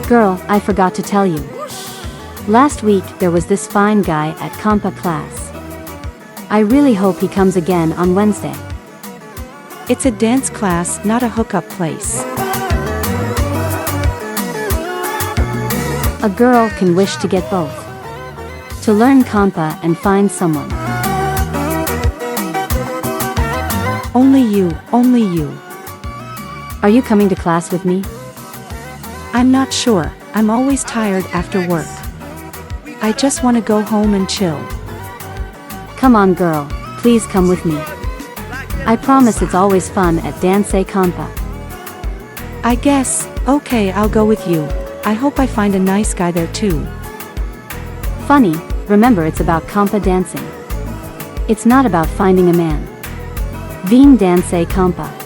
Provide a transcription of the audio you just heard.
Girl, I forgot to tell you. Last week there was this fine guy at Konpa class. I really hope he comes again on Wednesday. It's a dance class, not a hookup place. A girl can wish to get both. To learn Konpa and find someone. Only you, only you. Are you coming to class with me? I'm not sure, I'm always tired after work. I just want to go home and chill. Come on girl, please come with me. I promise it's always fun at Dance Konpa. I guess, okay, I'll go with you. I hope I find a nice guy there too. Funny, remember it's about Konpa dancing. It's not about finding a man. Veen Dance Konpa.